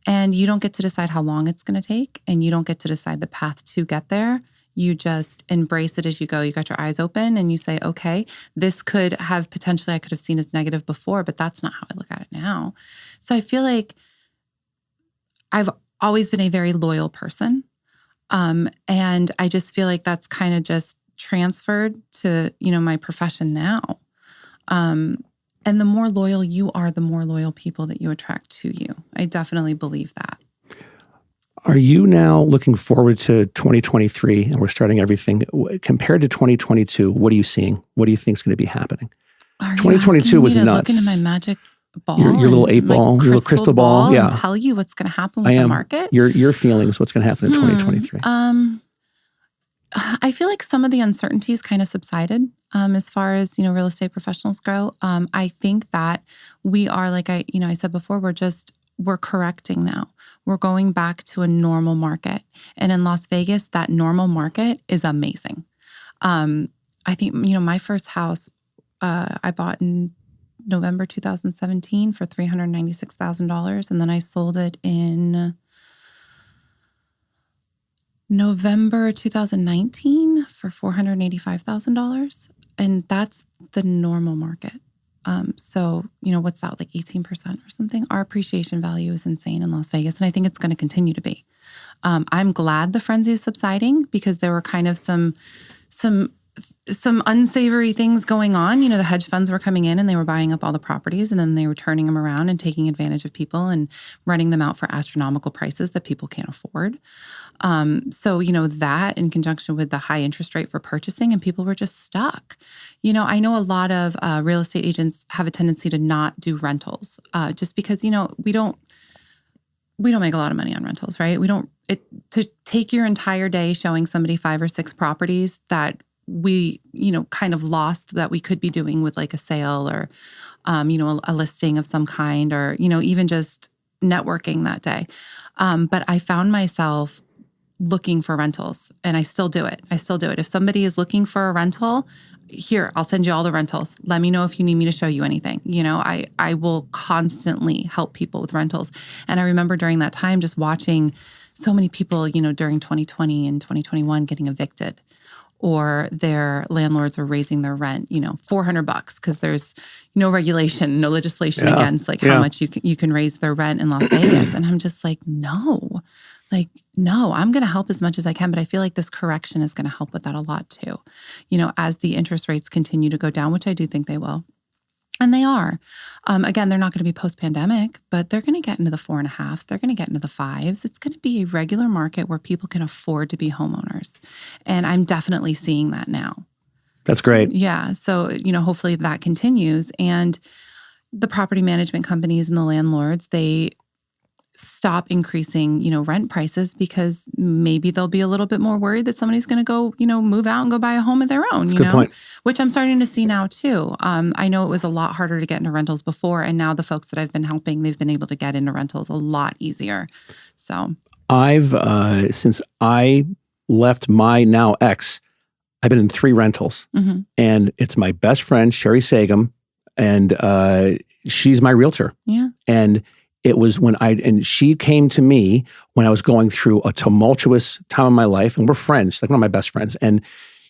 And you don't get to decide how long it's going to take, and you don't get to decide the path to get there. You just embrace it as you go. You got your eyes open and you say, okay, this I could have seen as negative before, but that's not how I look at it now. So I feel like I've always been a very loyal person. And I just feel like that's kind of just transferred to, my profession now. And the more loyal you are, the more loyal people that you attract to you. I definitely believe that.
Are you now looking forward to 2023, and we're starting everything compared to 2022? What are you seeing? What do you think is going to be happening? 2022 was nuts.
Look into my magic ball,
your little 8-ball, your little crystal ball,
and tell you what's going to happen with the market.
Your feelings, what's going to happen in 2023?
I feel like some of the uncertainties kind of subsided as far as real estate professionals go. I think that we are, like I said before, we're correcting now. We're going back to a normal market. And in Las Vegas, that normal market is amazing. I think, my first house I bought in November 2017 for $396,000. And then I sold it in November 2019 for $485,000. And that's the normal market. So, what's that, like 18% or something? Our appreciation value is insane in Las Vegas, and I think it's going to continue to be. I'm glad the frenzy is subsiding because there were kind of some unsavory things going on. The hedge funds were coming in and they were buying up all the properties, and then they were turning them around and taking advantage of people and renting them out for astronomical prices that people can't afford. So, that in conjunction with the high interest rate for purchasing, and people were just stuck. I know a lot of real estate agents have a tendency to not do rentals just because, we don't make a lot of money on rentals, right? To take your entire day showing somebody 5 or 6 properties that we, kind of lost that we could be doing with like a sale or, a listing of some kind, or, even just networking that day. But I found myself looking for rentals, and I still do it. If somebody is looking for a rental, here, I'll send you all the rentals. Let me know if you need me to show you anything. I will constantly help people with rentals. And I remember during that time just watching so many people, during 2020 and 2021 getting evicted, or their landlords are raising their rent, $400 because there's no regulation, no legislation against how much you can raise their rent in Las Vegas. And I'm just like, no, I'm going to help as much as I can. But I feel like this correction is going to help with that a lot too. As the interest rates continue to go down, which I do think they will. And they are. Again, they're not going to be post-pandemic, but they're going to get into the 4.5s. They're going to get into the 5s. It's going to be a regular market where people can afford to be homeowners. And I'm definitely seeing that now.
That's great.
Yeah. So, hopefully that continues. And the property management companies and the landlords, they stop increasing, rent prices because maybe they'll be a little bit more worried that somebody's going to go, move out and go buy a home of their own,
Good point.
Which I'm starting to see now too. I know it was a lot harder to get into rentals before, and now the folks that I've been helping, they've been able to get into rentals a lot easier. So
I've, since I left my now ex, I've been in 3 rentals, and it's my best friend, Sherry Sagum, and She's my realtor.
Yeah.
And it was and she came to me when I was going through a tumultuous time in my life, and we're friends, like one of my best friends. And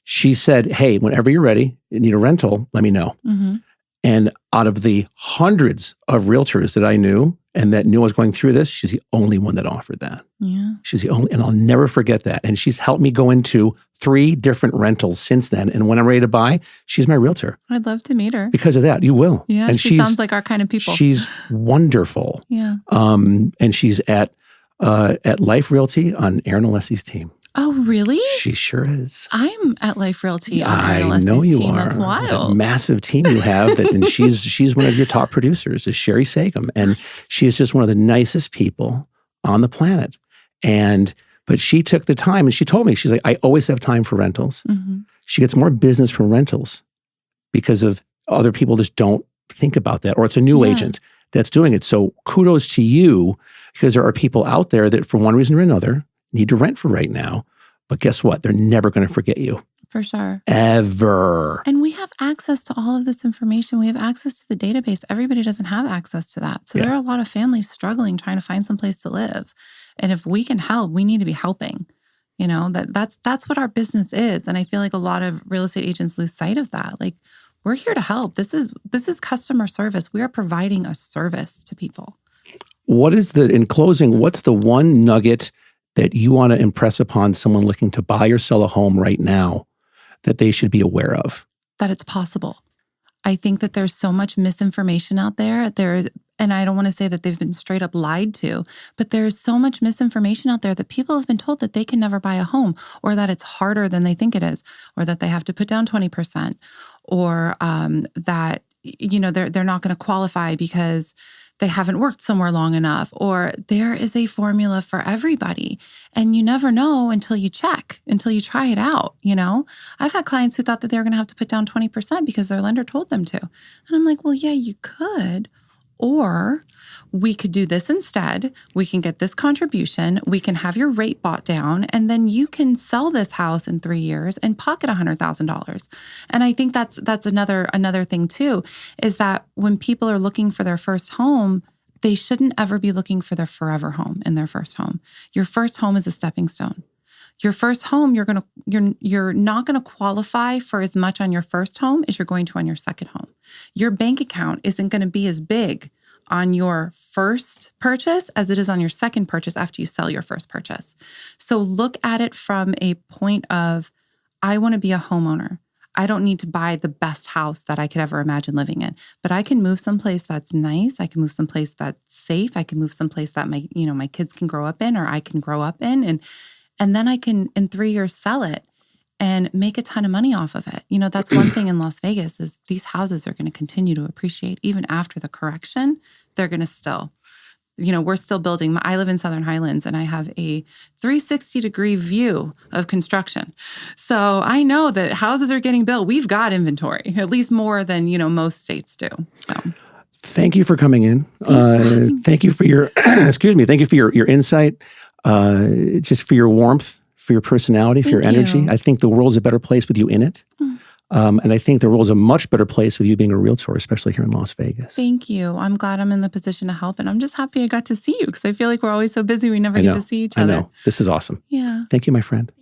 she said, hey, whenever you're ready, you need a rental, let me know.
Mm-hmm.
And out of the hundreds of realtors that I knew and that knew I was going through this, she's the only one that offered that.
Yeah.
She's the only, and I'll never forget that. And she's helped me go into 3 different rentals since then. And when I'm ready to buy, she's my realtor.
I'd love to meet her.
Because of that, you will.
Yeah,
and
she sounds like our kind of people.
She's wonderful.
Yeah.
And she's at Life Realty on Aaron Alessi's team.
Oh, really?
She sure is.
I'm at Life Realty on
I
Aaron Alessi's
know you
team.
are.
That's wild.
That massive team you have, and she's one of your top producers, is Sherry Sagum, and she is just one of the nicest people on the planet. But she took the time, and she told me, she's like, I always have time for rentals.
Mm-hmm.
She gets more business from rentals because of other people just don't think about that, or it's a new agent that's doing it. So kudos to you, because there are people out there that for one reason or another need to rent for right now. But guess what? They're never going to forget you.
For sure.
Ever.
And we have access to all of this information. We have access to the database. Everybody doesn't have access to that. So there are a lot of families struggling trying to find some place to live. And if we can help, we need to be helping. You know, that's what our business is. And I feel like a lot of real estate agents lose sight of that. Like, we're here to help. This is customer service. We are providing a service to people.
In closing, what's the one nugget that you want to impress upon someone looking to buy or sell a home right now that they should be aware of?
That it's possible. I think that there's so much misinformation out there. And I don't want to say that they've been straight up lied to, but there's so much misinformation out there that people have been told that they can never buy a home, or that it's harder than they think it is, or that they have to put down 20%, or that, you know, they're not going to qualify because they haven't worked somewhere long enough, or there is a formula for everybody. And you never know until you check, until you try it out, you know? I've had clients who thought that they were going to have to put down 20% because their lender told them to. And I'm like, well, yeah, you could. Or we could do this instead. We can get this contribution. We can have your rate bought down, and then you can sell this house in 3 years and pocket $100,000. And I think that's another thing too, is that when people are looking for their first home, they shouldn't ever be looking for their forever home in their first home. Your first home is a stepping stone. Your first home, you're not gonna qualify for as much on your first home as you're going to on your second home. Your bank account isn't gonna be as big on your first purchase as it is on your second purchase after you sell your first purchase. So look at it from a point of, I wanna be a homeowner. I don't need to buy the best house that I could ever imagine living in, but I can move someplace that's nice. I can move someplace that's safe. I can move someplace that my kids can grow up in, or I can grow up in, and then I can, in 3 years, sell it and make a ton of money off of it. You know, that's one thing in Las Vegas is these houses are going to continue to appreciate even after the correction. They're going to still, you know, we're still building. I live in Southern Highlands, and I have a 360-degree view of construction. So I know that houses are getting built. We've got inventory, at least more than, you know, most states do. So
thank you for coming in. Thank you for your, thank you for your insight. Just for your warmth, for your personality, for your energy. I think the world's a better place with you in it. And I think the world's a much better place with you being a realtor, especially here in Las Vegas.
Thank you. I'm glad I'm in the position to help. And I'm just happy I got to see you, because I feel like we're always so busy we never get to see each other.
I know. This is awesome.
Yeah.
Thank you, my friend.